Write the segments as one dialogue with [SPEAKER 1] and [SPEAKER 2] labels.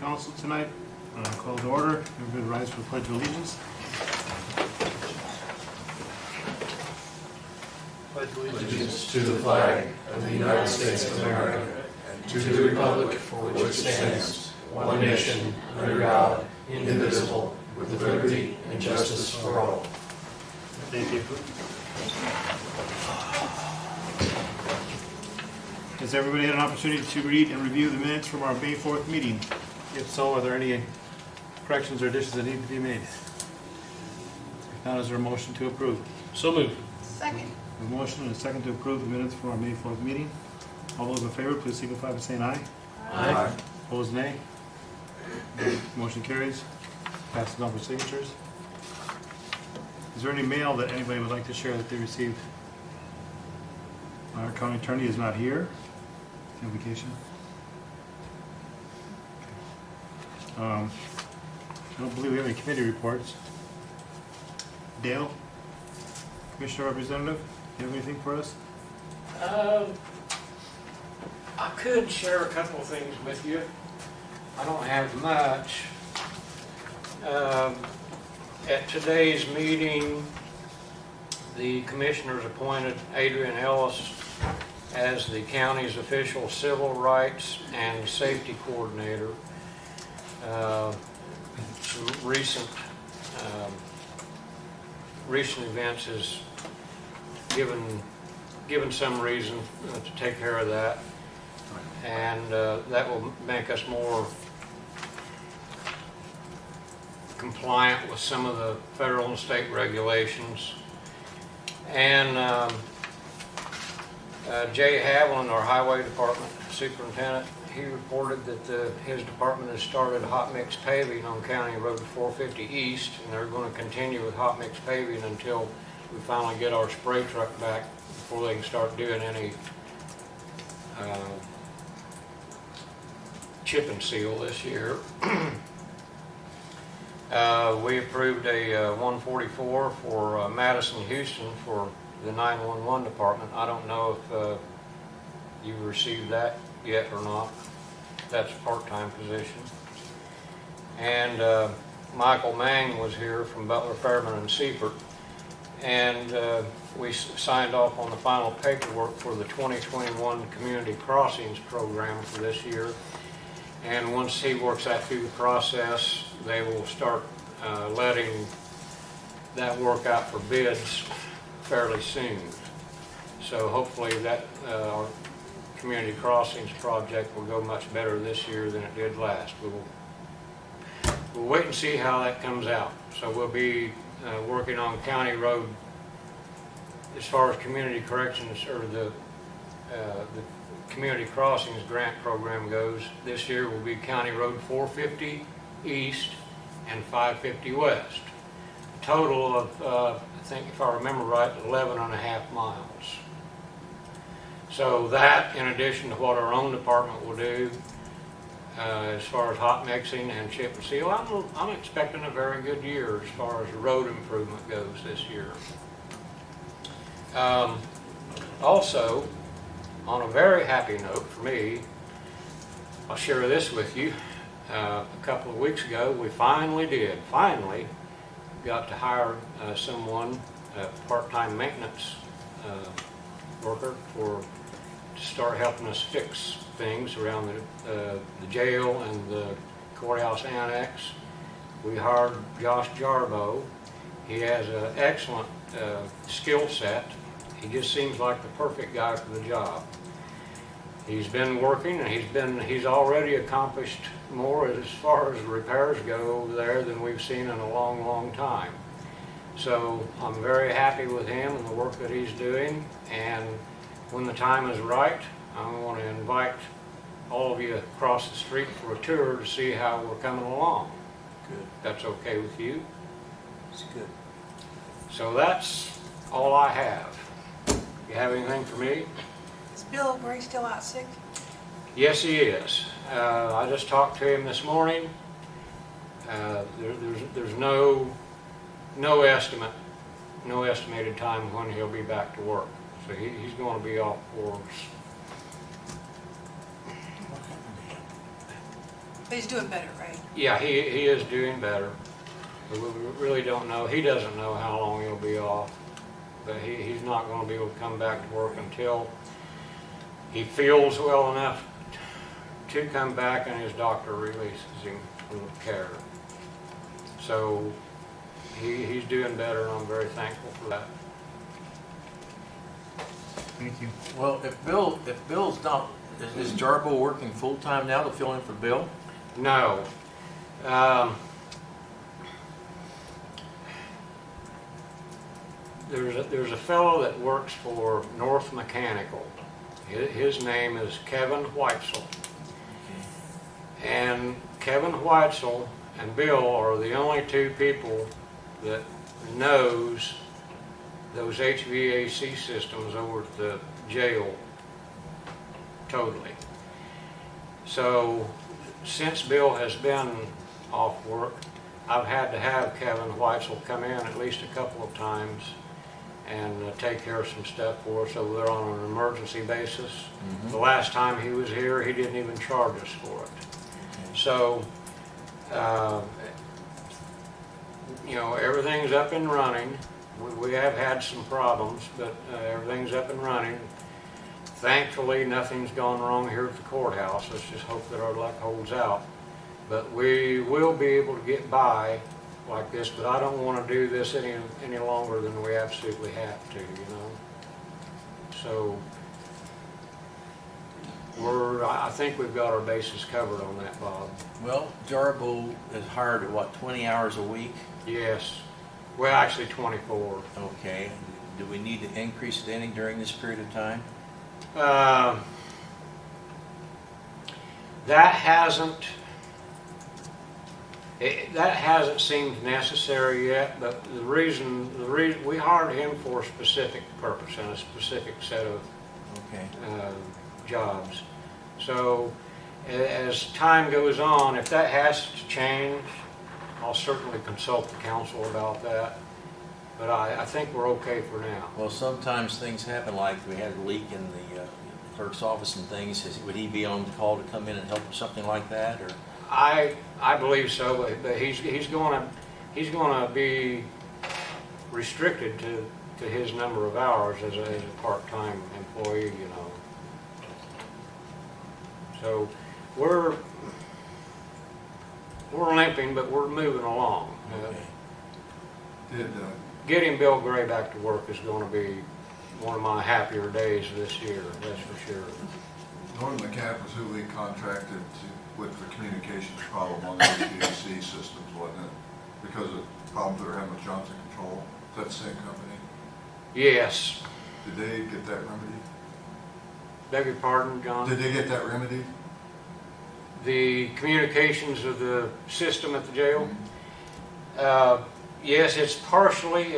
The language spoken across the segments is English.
[SPEAKER 1] Council tonight. Call to order. Everybody rise for the Pledge of Allegiance.
[SPEAKER 2] Pledge allegiance to the flag of the United States of America and to the republic for which it stands, one nation, under God, indivisible, with liberty and justice for all.
[SPEAKER 1] Thank you. Has everybody had an opportunity to read and review the minutes from our May 4th meeting? If so, are there any corrections or additions that need to be made? If not, is there a motion to approve?
[SPEAKER 2] So moved.
[SPEAKER 3] Second.
[SPEAKER 1] A motion and a second to approve the minutes from our May 4th meeting. All those in favor, please signify by saying aye.
[SPEAKER 2] Aye.
[SPEAKER 1] Opposed, nay. Motion carries. Passes on for signatures. Is there any mail that anybody would like to share that they received? Our county attorney is not here. He's on vacation. I don't believe we have any committee reports. Dale, Commissioner Representative, do you have anything for us?
[SPEAKER 4] I could share a couple of things with you. I don't have much. At today's meeting, the commissioners appointed Adrian Ellis as the county's official civil rights and safety coordinator. Some recent events has given some reason to take care of that, and that will make us more compliant with some of the federal and state regulations. And Jay Haviland, our highway department superintendent, he reported that his department has started hot mix paving on County Road 450 East, and they're going to continue with hot mix paving until we finally get our spray truck back before they can start doing any chip and seal this year. We approved a 144 for Madison Houston for the 911 department. I don't know if you received that yet or not. That's a part-time position. And Michael Mang was here from Butler, Fairman, and Seifert, and we signed off on the final paperwork for the 2021 Community Crossings program for this year. And once he works that through the process, they will start letting that work out for bids fairly soon. So hopefully that our Community Crossings project will go much better this year than it did last. We'll wait and see how that comes out. So we'll be working on County Road as far as community corrections or the Community Crossings grant program goes. This year will be County Road 450 East and 550 West. A total of, I think if I remember right, 11.5 miles. So that, in addition to what our own department will do, as far as hot mixing and chip and seal, I'm expecting a very good year as far as road improvement goes this year. Also, on a very happy note for me, I'll share this with you. A couple of weeks ago, we finally got to hire someone, a part-time maintenance worker, to start helping us fix things around the jail and the courthouse annex. We hired Josh Jarbo. He has an excellent skill set. He just seems like the perfect guy for the job. He's been working, and he's already accomplished more as far as repairs go over there than we've seen in a long, long time. So I'm very happy with him and the work that he's doing, and when the time is right, I want to invite all of you across the street for a tour to see how we're coming along.
[SPEAKER 2] Good.
[SPEAKER 4] That's okay with you?
[SPEAKER 2] It's good.
[SPEAKER 4] So that's all I have. You have anything for me?
[SPEAKER 3] Is Bill Gray still out sick?
[SPEAKER 4] Yes, he is. I just talked to him this morning. There's no estimated time when he'll be back to work. So he's going to be off for
[SPEAKER 3] But he's doing better, right?
[SPEAKER 4] Yeah, he is doing better. But we really don't know. He doesn't know how long he'll be off. But he's not going to be able to come back to work until he feels well enough to come back and his doctor releases him from care. So he's doing better, and I'm very thankful for that.
[SPEAKER 1] Thank you.
[SPEAKER 5] Well, if Bill's not, is Jarbo working full-time now to fill in for Bill?
[SPEAKER 4] No. There's a fellow that works for North Mechanical. His name is Kevin Whitesell. And Kevin Whitesell and Bill are the only two people that knows those HVAC systems over at the jail totally. So since Bill has been off work, I've had to have Kevin Whitesell come in at least a couple of times and take care of some stuff for us over there on an emergency basis. The last time he was here, he didn't even charge us for it. So, you know, everything's up and running. We have had some problems, but everything's up and running. Thankfully, nothing's gone wrong here at the courthouse. Let's just hope that our luck holds out. But we will be able to get by like this, but I don't want to do this any longer than we absolutely have to, you know. So I think we've got our bases covered on that, Bob.
[SPEAKER 5] Well, Jarbo is hired at what, 20 hours a week?
[SPEAKER 4] Yes. Well, actually 24.
[SPEAKER 5] Okay. Do we need to increase it any during this period of time?
[SPEAKER 4] That hasn't seemed necessary yet, but the reason we hired him for a specific purpose and a specific set of jobs. So as time goes on, if that has to change, I'll certainly consult the council about that. But I think we're okay for now.
[SPEAKER 5] Well, sometimes things happen, like we had a leak in the clerk's office and things. Would he be on the call to come in and help with something like that, or?
[SPEAKER 4] I believe so, but he's going to be restricted to his number of hours as a part-time employee, you know. So we're limping, but we're moving along. Getting Bill Gray back to work is going to be one of my happier days this year, that's for sure.
[SPEAKER 2] Northern McCap was who we contracted with the communications problem on the HVAC systems, wasn't it? Because of problems that were having with Johnson Control. Is that the same company?
[SPEAKER 4] Yes.
[SPEAKER 2] Did they get that remedied?
[SPEAKER 4] Beg your pardon, John?
[SPEAKER 2] Did they get that remedied?
[SPEAKER 4] The communications of the system at the jail? Yes, it's partially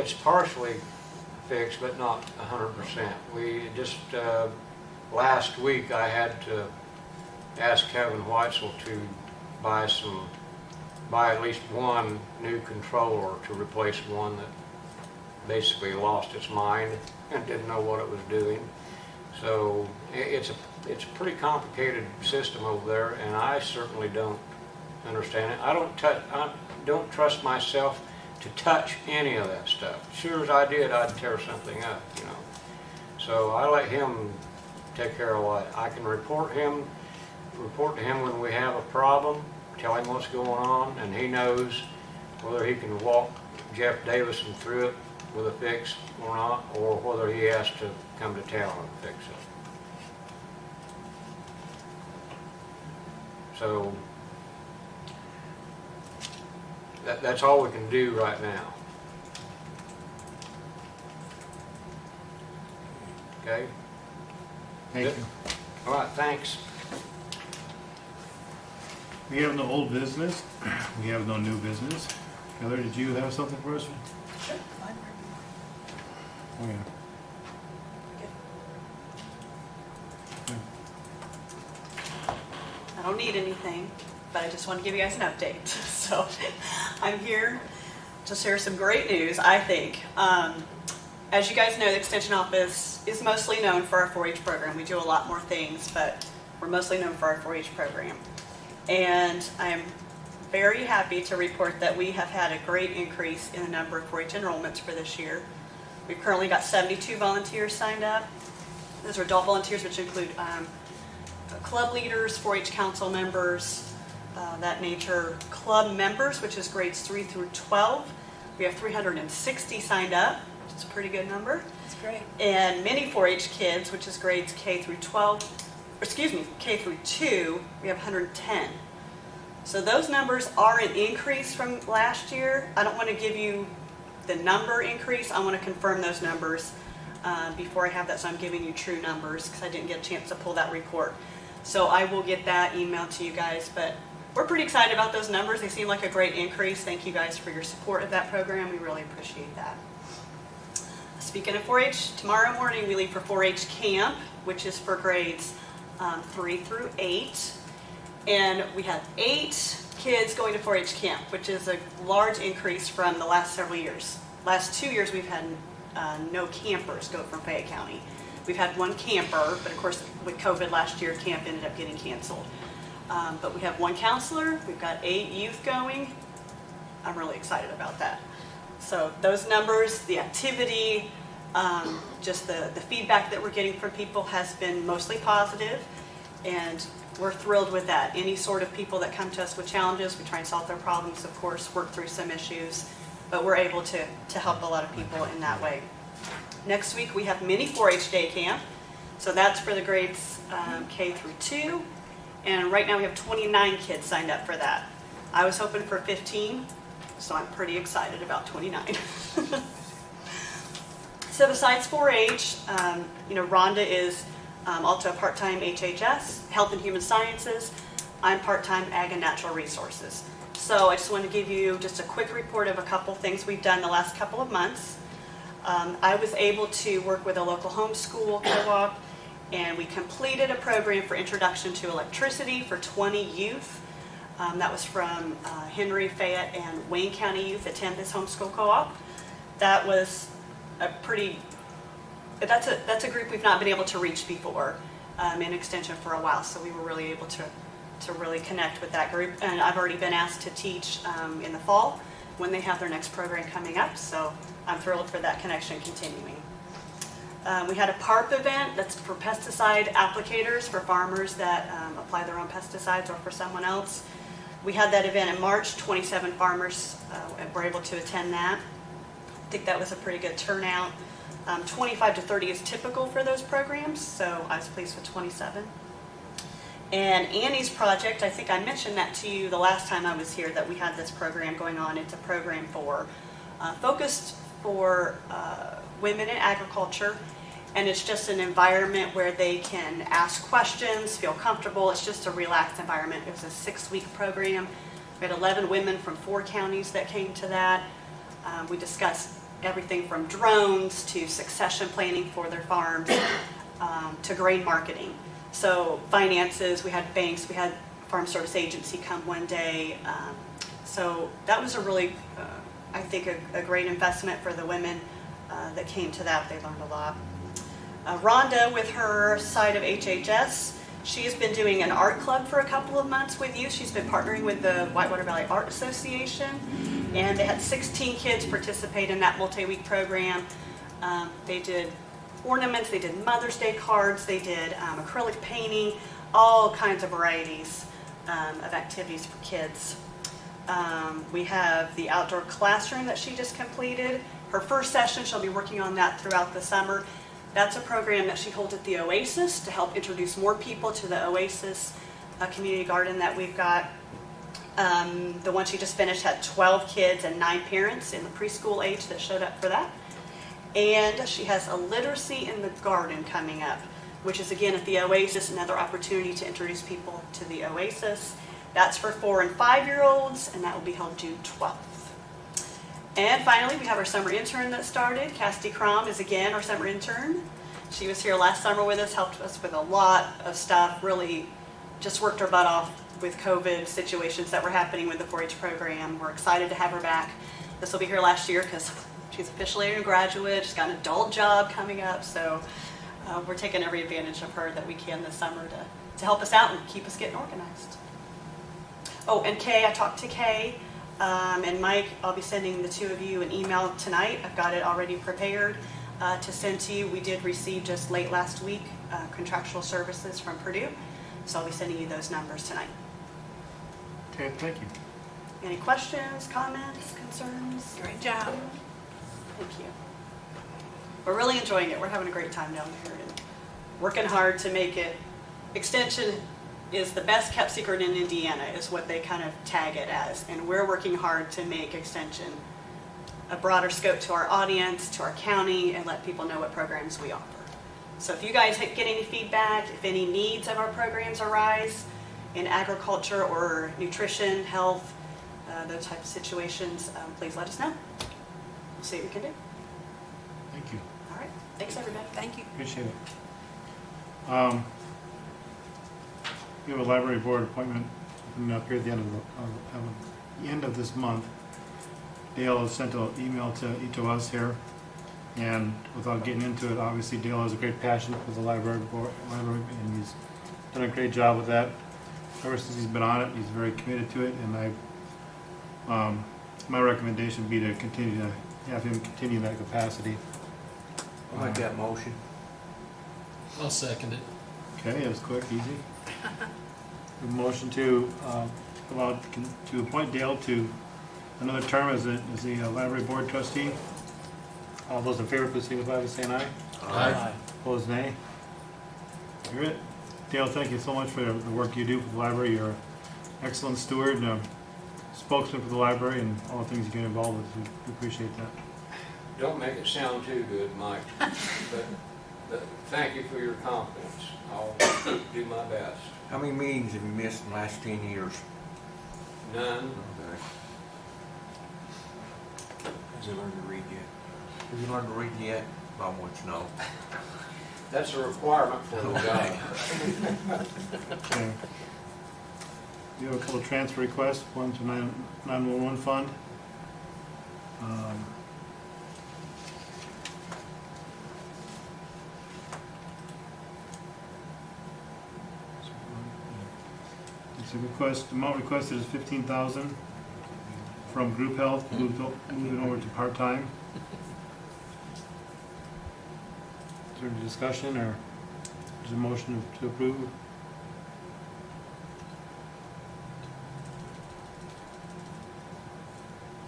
[SPEAKER 4] fixed, but not 100%. We just last week I had to ask Kevin Whitesell to buy at least one new controller to replace one that basically lost its mind and didn't know what it was doing. So it's a pretty complicated system over there, and I certainly don't understand it. I don't trust myself to touch any of that stuff. Sure as I did, I'd tear something up, you know. So I let him take care of what I can report to him when we have a problem, tell him what's going on, and he knows whether he can walk Jeff Davison through it with a fix or not, or whether he has to come to town and fix it. So that's all we can do right now. Okay?
[SPEAKER 1] Thank you.
[SPEAKER 4] All right, thanks.
[SPEAKER 1] We have no old business. We have no new business. Heather, did you have something for us?
[SPEAKER 3] Sure, fine.
[SPEAKER 1] Oh, yeah.
[SPEAKER 6] I don't need anything, but I just want to give you guys an update. So I'm here to share some great news, I think. As you guys know, the Extension Office is mostly known for our 4-H program. We do a lot more things, but we're mostly known for our 4-H program. And I'm very happy to report that we have had a great increase in the number of 4-H enrollments for this year. We've currently got 72 volunteers signed up. Those are adult volunteers, which include club leaders, 4-H council members, that nature. Club members, which is grades 3 through 12. We have 360 signed up, which is a pretty good number.
[SPEAKER 3] That's great.
[SPEAKER 6] And mini 4-H kids, which is grades K through 2, we have 110. So those numbers are an increase from last year. I don't want to give you the number increase. I want to confirm those numbers before I have that, so I'm giving you true numbers because I didn't get a chance to pull that report. So I will get that emailed to you guys, but we're pretty excited about those numbers. They seem like a great increase. Thank you guys for your support of that program. We really appreciate that. Speaking of 4-H, tomorrow morning we leave for 4-H camp, which is for grades 3 through 8. And we have 8 kids going to 4-H camp, which is a large increase from the last several years. Last 2 years we've had no campers go from Fayette County. We've had 1 camper, but of course with COVID last year, camp ended up getting canceled. But we have 1 counselor, we've got 8 youth going. I'm really excited about that. So those numbers, the activity, just the feedback that we're getting from people has been mostly positive, and we're thrilled with that. Any sort of people that come to us with challenges, we try and solve their problems, of course, work through some issues, but we're able to help a lot of people in that way. Next week we have mini 4-H day camp, so that's for the grades K through 2, and right now we have 29 kids signed up for that. I was hoping for 15, so I'm pretty excited about 29. So besides 4-H, Rhonda is also a part-time HHS, Health and Human Sciences. I'm part-time Ag and Natural Resources. So I just want to give you just a quick report of a couple things we've done the last couple of months. I was able to work with a local homeschool co-op, and we completed a program for Introduction to Electricity for 20 youth. That was from Henry, Fayette, and Wayne County youth attend this homeschool co-op. That was that's a group we've not been able to reach before in Extension for a while, so we were really able to really connect with that group. And I've already been asked to teach in the fall when they have their next program coming up, so I'm thrilled for that connection continuing. We had a PARP event that's for pesticide applicators, for farmers that apply their own pesticides or for someone else. We had that event in March. 27 farmers were able to attend that. I think that was a pretty good turnout. 25 to 30 is typical for those programs, so I was pleased with 27. And Annie's project, I think I mentioned that to you the last time I was here, that we had this program going on. It's a program focused for women in agriculture, and it's just an environment where they can ask questions, feel comfortable. It's just a relaxed environment. It was a 6-week program. We had 11 women from 4 counties that came to that. We discussed everything from drones to succession planning for their farms to grain marketing. So finances, we had banks, we had Farm Service Agency come one day. So that was a really, I think, a great investment for the women that came to that. They learned a lot. Rhonda, with her side of HHS, she has been doing an art club for a couple of months with youth. She's been partnering with the Whitewater Valley Art Association, and they had 16 kids participate in that multi-week program. They did ornaments, they did Mother's Day cards, they did acrylic painting, all kinds of varieties of activities for kids. We have the outdoor classroom that she just completed. Her first session, she'll be working on that throughout the summer. That's a program that she holds at the Oasis to help introduce more people to the Oasis community garden that we've got. The one she just finished had 12 kids and 9 parents in the preschool age that showed up for that. And she has a literacy in the garden coming up, which is again at the Oasis, another opportunity to introduce people to the Oasis. That's for 4 and 5-year-olds, and that will be held June 12th. And finally, we have our summer intern that started. Cassidy Crom is again our summer intern. She was here last summer with us, helped us with a lot of stuff, really just worked her butt off with COVID situations that were happening with the 4-H program. We're excited to have her back. This will be her last year because she's officially a graduate. She's got an adult job coming up, so we're taking every advantage of her that we can this summer to help us out and keep us getting organized. Oh, and Kay, I talked to Kay, and Mike, I'll be sending the two of you an email tonight. I've got it already prepared to send to you. We did receive just late last week contractual services from Purdue, so I'll be sending you those numbers tonight.
[SPEAKER 1] Okay, thank you.
[SPEAKER 6] Any questions, comments, concerns?
[SPEAKER 3] Great job.
[SPEAKER 6] Thank you. We're really enjoying it. We're having a great time down there and working hard to make it. Extension is the best kept secret in Indiana, is what they kind of tag it as. And we're working hard to make Extension a broader scope to our audience, to our county, and let people know what programs we offer. So if you guys get any feedback, if any needs of our programs arise in agriculture or nutrition, health, those types of situations, please let us know. We'll see what we can do.
[SPEAKER 1] Thank you.
[SPEAKER 6] All right. Thanks, everybody.
[SPEAKER 3] Thank you.
[SPEAKER 1] Appreciate it. We have a library board appointment coming up here at the end of this month. Dale has sent an email to each of us here, and without getting into it, obviously Dale has a great passion for the library board, and he's done a great job with that. Ever since he's been on it, he's very committed to it, and my recommendation would be to continue to have him continue in that capacity.
[SPEAKER 5] I'll make that motion.
[SPEAKER 2] I'll second it.
[SPEAKER 1] Okay, it was quick, easy. A motion to appoint Dale to another term as the library board trustee. All those in favor, please signify by saying aye.
[SPEAKER 2] Aye.
[SPEAKER 1] Opposed, nay. You're it. Dale, thank you so much for the work you do for the library. You're an excellent steward and a spokesman for the library and all the things you get involved with. We appreciate that.
[SPEAKER 4] Don't make it sound too good, Mike, but thank you for your confidence. I'll do my best.
[SPEAKER 5] How many meetings have you missed in the last 10 years?
[SPEAKER 4] None.
[SPEAKER 5] Okay. Has he learned to read yet? Have you learned to read yet? I want you to know.
[SPEAKER 4] That's a requirement for the job.
[SPEAKER 1] Okay. We have a couple of transfer requests, one to 911 fund. It's a request, the amount requested is $15,000 from group health, moving over to part-time. Is there any discussion or is there a motion to approve?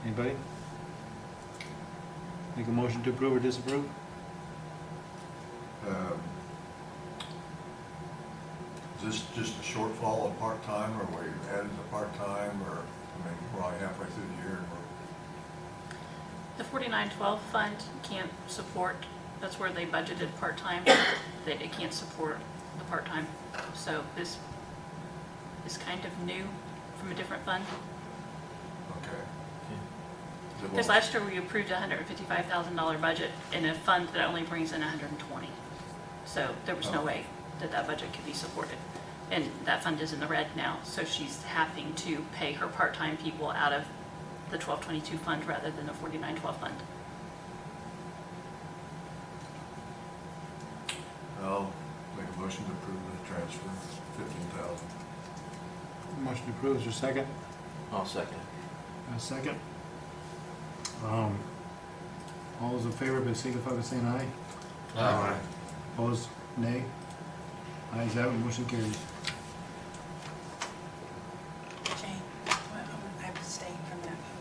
[SPEAKER 1] Anybody? Make a motion to approve or disapprove?
[SPEAKER 7] Is this just a shortfall of part-time, or we added the part-time, or, I mean, we're only halfway through the year, and
[SPEAKER 8] The 4912 fund can't support, that's where they budgeted part-time, it can't support the part-time. So this is kind of new from a different fund.
[SPEAKER 7] okay. Is it
[SPEAKER 8] Because
[SPEAKER 7] one-
[SPEAKER 8] last year we approved a $155,000 budget in a fund that only brings in 120. So there was no way that that budget could be supported. And that fund is in the red now, so she's having to pay her part-time people out of the 1222 fund rather than the 4912 fund.
[SPEAKER 7] I'll make a motion to approve the transfer, 15,000.
[SPEAKER 1] Motion to approve, is there a second?
[SPEAKER 5] I'll second.
[SPEAKER 1] A second. All those in favor, please signify by saying aye.
[SPEAKER 2] Aye.
[SPEAKER 1] Opposed, nay. Ayes have it, motion carries.
[SPEAKER 3] Jane, I abstained from that vote.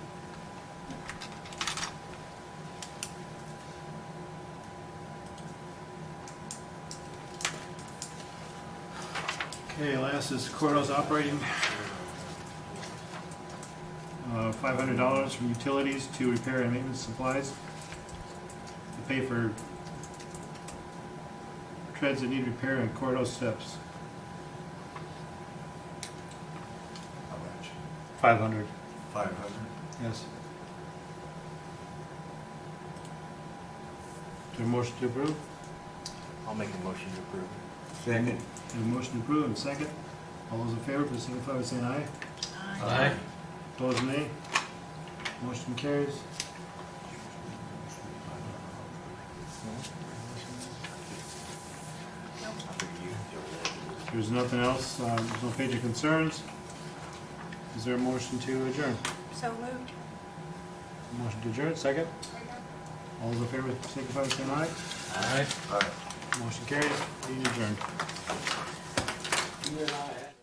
[SPEAKER 1] Okay, last is courthouse operating. $500 from utilities to repair and maintenance supplies. To pay for treads that need repair and courthouse steps.
[SPEAKER 7] How much?
[SPEAKER 1] 500,
[SPEAKER 7] 500?
[SPEAKER 1] yes. Is there a motion to approve?
[SPEAKER 5] I'll make a motion to approve. Second.
[SPEAKER 1] A motion to approve and second. All those in favor, please signify by saying aye.
[SPEAKER 2] Aye.
[SPEAKER 1] Opposed, nay. Motion carries. If there's nothing else, there's no page of concerns. Is there a motion to adjourn?
[SPEAKER 3] So moved.
[SPEAKER 1] Motion to adjourn, second? All those in favor, signify by saying aye.
[SPEAKER 5] All right.
[SPEAKER 7] All right.
[SPEAKER 1] Motion carries, meeting adjourned.
[SPEAKER 4] You and I had-